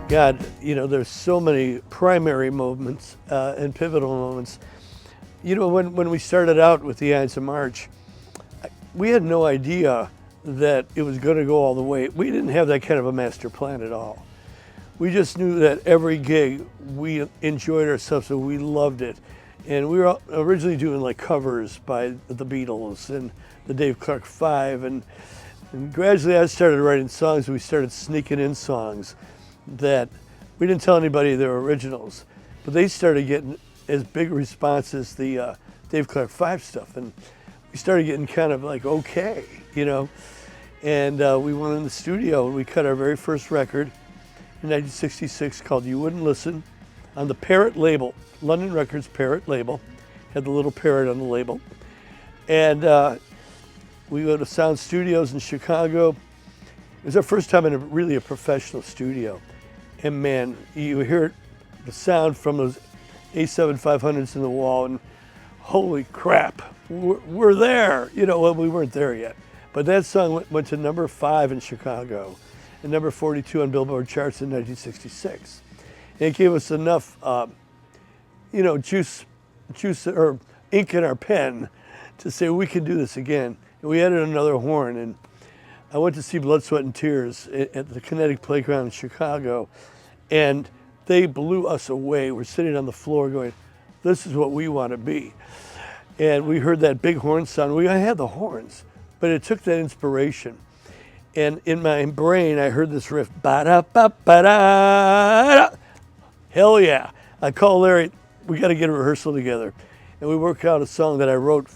God, there's so many primary moments and pivotal moments. When we started out with the Ides of March, we had no idea that it was going to go all the way. We didn't have that kind of a master plan at all. We just knew that every gig, we enjoyed ourselves, so we loved it. And we were originally doing like covers by the Beatles and the Dave Clark Five, and gradually I started writing songs. We started sneaking in songs that we didn't tell anybody they were originals, but they started getting as big a response as the Dave Clark Five stuff, and we started getting kind of like okay, and we went in the studio and we cut our very first record in 1966 called "You Wouldn't Listen" on the Parrot label, London Records Parrot label, had the little parrot on the label, and we go to Sound Studios in Chicago. It was our first time in really a professional studio. And man, you hear the sound from those A7 500s in the wall, and holy crap, we're there. Well, we weren't there yet. But that song went to number 5 in Chicago and number 42 on Billboard charts in 1966. And it gave us enough, juice or ink in our pen to say we can do this again. And we added another horn, and I went to see Blood, Sweat, and Tears at the Kinetic Playground in Chicago, and they blew us away. We're sitting on the floor going, this is what we want to be. And we heard that big horn sound. I had the horns, but it took that inspiration. And in my brain, I heard this riff, ba-da-ba-ba-da. Hell yeah. I called Larry, we got to get a rehearsal together. And we worked out a song that I wrote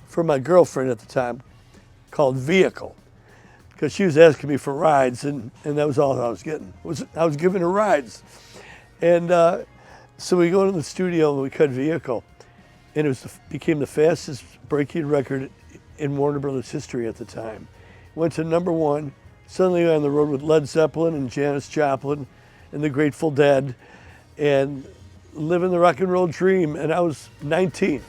for my girlfriend at the time called Vehicle, because she was asking me for rides, and that was all I was getting. I was giving her rides. And so we go to the studio and we cut Vehicle, and it became the fastest breaking record in Warner Brothers history at the time. Went to number 1, suddenly on the road with Led Zeppelin and Janis Joplin and the Grateful Dead, and living the rock and roll dream, and I was 19.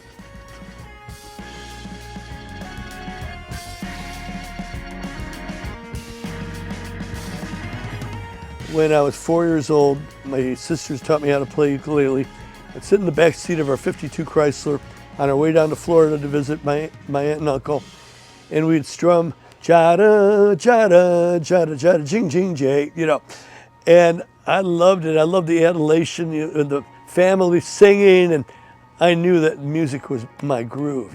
When I was 4 years old, my sisters taught me how to play ukulele. I'd sit in the back seat of our 52 Chrysler on our way down to Florida to visit my aunt and uncle, and we'd strum jada, jada, jada, jada, jing, jing, jay, And I loved it. I loved the adulation and the family singing, and I knew that music was my groove,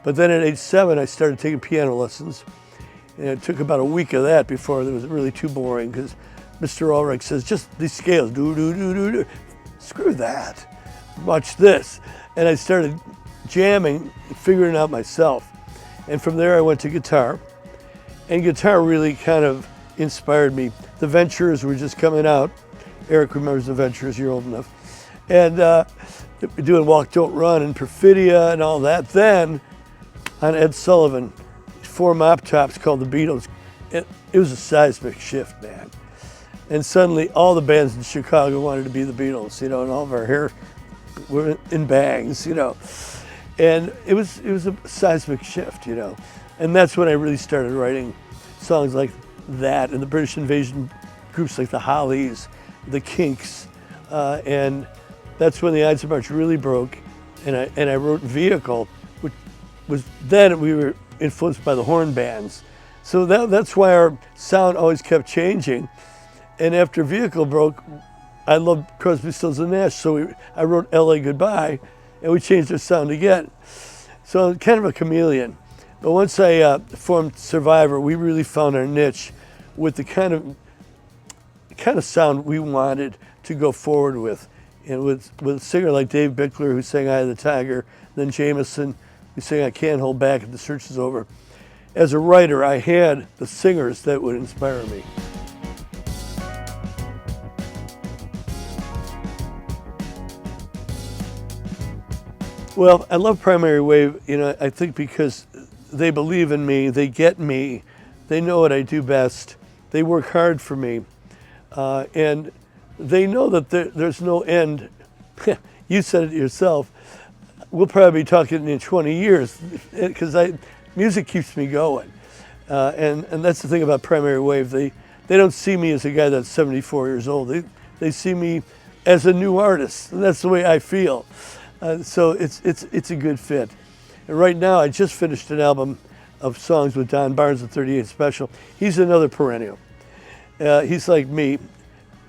But then at age 7, I started taking piano lessons, and it took about a week of that before it was really too boring, because Mr. Ulrich says, just these scales, do, do, do, do, do. Screw that. Watch this. And I started jamming, figuring it out myself. And from there I went to guitar. And guitar really kind of inspired me. The Ventures were just coming out. Eric remembers the Ventures, you're old enough. And doing Walk, Don't Run and Perfidia and all that. Then on Ed Sullivan, 4 mop tops called the Beatles. It was a seismic shift, man. And suddenly all the bands in Chicago wanted to be the Beatles, and all of our hair were in bangs, And it was a seismic shift, And that's when I really started writing songs like that, and the British Invasion groups like the Hollies, the Kinks, and that's when the Ides of March really broke. And I wrote Vehicle, which was then we were influenced by the horn bands. So that's why our sound always kept changing. And after Vehicle broke, I loved Crosby, Stills and Nash, so I wrote L.A. Goodbye, and we changed our sound again. So kind of a chameleon. But once I formed Survivor, we really found our niche with the kind of sound we wanted to go forward with. And with a singer like Dave Bickler, who sang Eye of the Tiger, then Jameson, who sang I Can't Hold Back and The Search Is Over. As a writer, I had the singers that would inspire me. Well, I love Primary Wave, I think because they believe in me, they get me, they know what I do best, they work hard for me, and they know that there's no end you said it yourself, we'll probably be talking in 20 years because music keeps me going. And that's the thing about Primary Wave. They don't see me as a guy that's 74 years old. They see me as a new artist, and that's the way I feel. So it's a good fit. And right now, I just finished an album of songs with Don Barnes at 38 Special. He's another perennial. He's like me,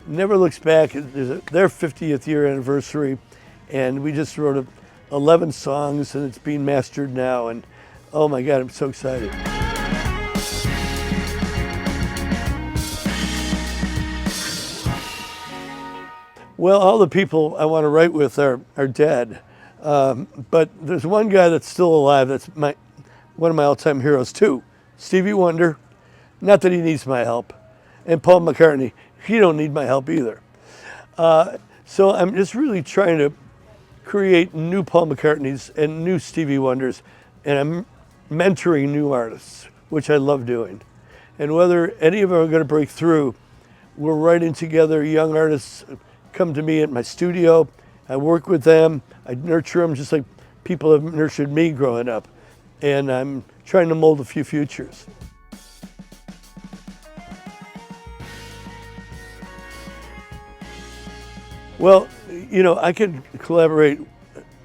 never looks back. There's their 50th year anniversary, and we just wrote 11 songs, and it's being mastered now. And oh my God, I'm so excited. Well, all the people I want to write with are dead. But there's one guy that's still alive that's one of my all-time heroes too, Stevie Wonder. Not that he needs my help. And Paul McCartney, he don't need my help either. So I'm just really trying to create new Paul McCartneys and new Stevie Wonders, and I'm mentoring new artists, which I love doing. And whether any of them are going to break through, we're writing together. Young artists come to me at my studio. I work with them. I nurture them just like people have nurtured me growing up. And I'm trying to mold a few futures. Well, you know, I can collaborate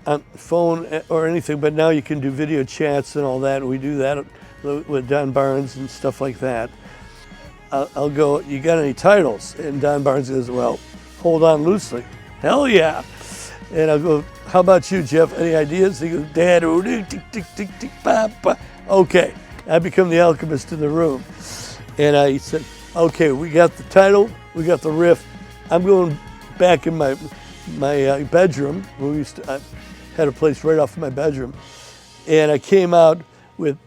on phone or anything, but now you can do video chats and all that. We do that with Don Barnes and stuff like that. I'll go, you got any titles? And Don Barnes goes, well, hold on loosely. Hell yeah. And I'll go, how about you, Jeff? Any ideas? He goes, Dad, okay. I become the alchemist in the room. And I said, okay, we got the title, we got the riff. I'm going back in my bedroom. I had a place right off of my bedroom. And I came out with,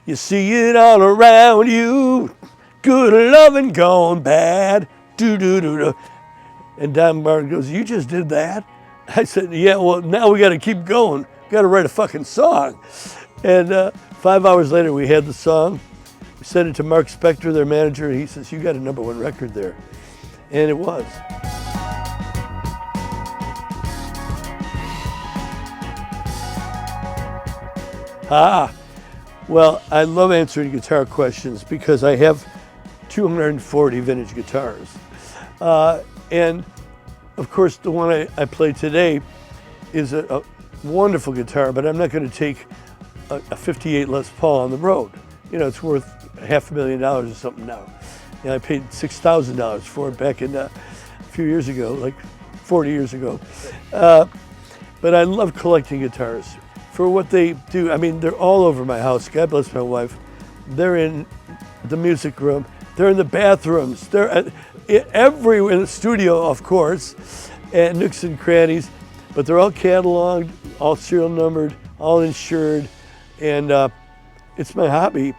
you see it all around you, good loving gone bad, do-do-do-do. And Don Barnes goes, you just did that? I said, yeah, well, now we got to keep going. Got to write a fucking song. And 5 hours later, we had the song. We sent it to Mark Spector, their manager, and he says, you got a #1 record there. And it was. Well, I love answering guitar questions because I have 240 vintage guitars. And of course, the one I play today is a wonderful guitar, but I'm not going to take a 58 Les Paul on the road. You know, it's worth $500,000 or something now. And I paid $6,000 for it back in a few years ago, like 40 years ago. But I love collecting guitars for what they do. I mean, they're all over my house. God bless my wife. They're in the music room. They're in the bathrooms. They're everywhere, in the studio, of course, and nooks and crannies. But they're all cataloged, all serial numbered, all insured, and it's my hobby.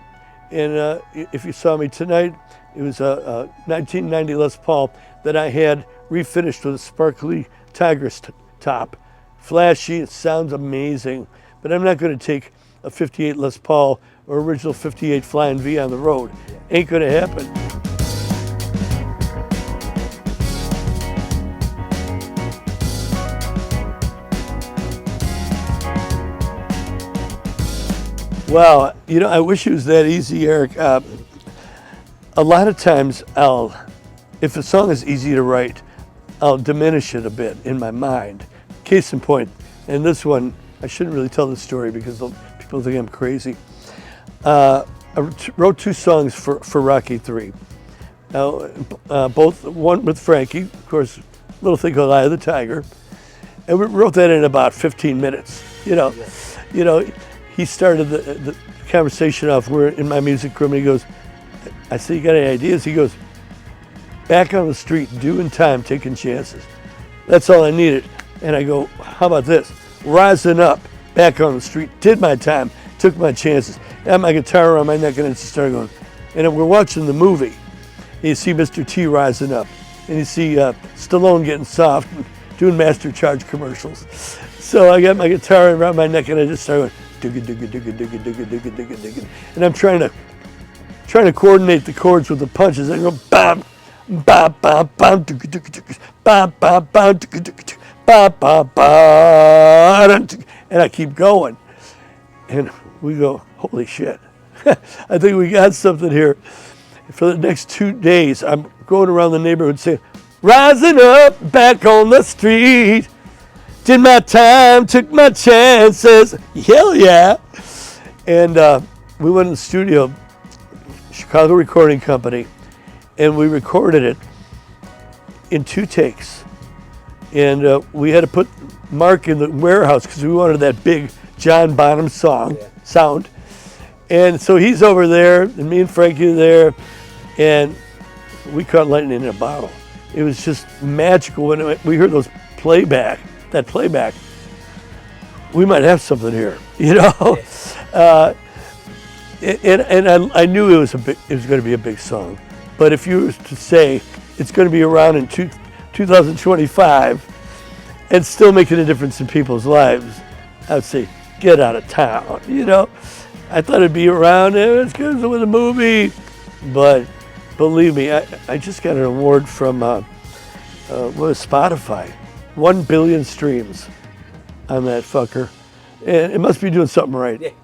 And if you saw me tonight, it was a 1990 Les Paul that I had refinished with a sparkly tigress top. Flashy, it sounds amazing, but I'm not going to take a 58 Les Paul or original 58 Flying V on the road. Ain't going to happen. Wow, you know, I wish it was that easy, Eric. A lot of times if a song is easy to write, I'll diminish it a bit in my mind. Case in point, and this one, I shouldn't really tell this story because people think I'm crazy. I wrote 2 songs for Rocky 3. Now, both, one with Frankie, of course, a little thing called Eye of the Tiger, and we wrote that in about 15 minutes. You know, he started the conversation off. We're in my music room, and he goes, I said, you got any ideas? He goes, back on the street, doing time, taking chances. That's all I needed. And I go, how about this? Rising up, back on the street, did my time, took my chances. I had my guitar around my neck and I just started going. And then we're watching the movie. And you see Mr. T rising up. And you see Stallone getting soft and doing Master Charge commercials. So I got my guitar around my neck and I just started going, digga. And I'm trying to coordinate the chords with the punches. I go, bam, bam, bam, bam, bam, bam, bam, ba ba ba, and I keep going. And we go, holy shit. I think we got something here. For the next 2 days, I'm going around the neighborhood saying, rising up back on the street, did my time, took my chances, hell yeah. And we went in the studio, Chicago Recording Company, and we recorded it in 2 takes. And we had to put Mark in the warehouse because we wanted that big John Bonham sound. And so he's over there, and me and Frankie are there, and we caught lightning in a bottle. It was just magical when we heard that playback. We might have something here, you know. And I knew it was going to be a big song. But if you were to say it's going to be around in 2025 and still making a difference in people's lives, I would say get out of town, you know. I thought it'd be around, it's good with a movie, but believe me, I just got an award from Spotify, 1 billion streams on that fucker, and it must be doing something right. Yeah.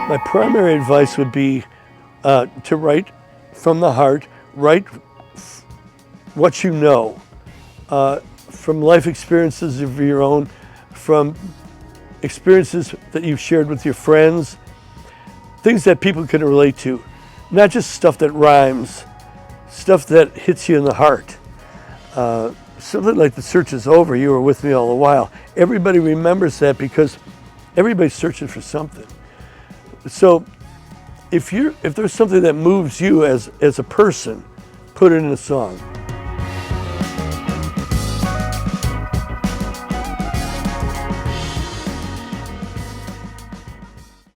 My primary advice would be to write from the heart, write what you know, from life experiences of your own, from experiences that you've shared with your friends, things that people can relate to, not just stuff that rhymes, stuff that hits you in the heart. Something like The Search Is Over, You Were With Me All the While. Everybody remembers that because everybody's searching for something. So if there's something that moves you as a person, put it in a song.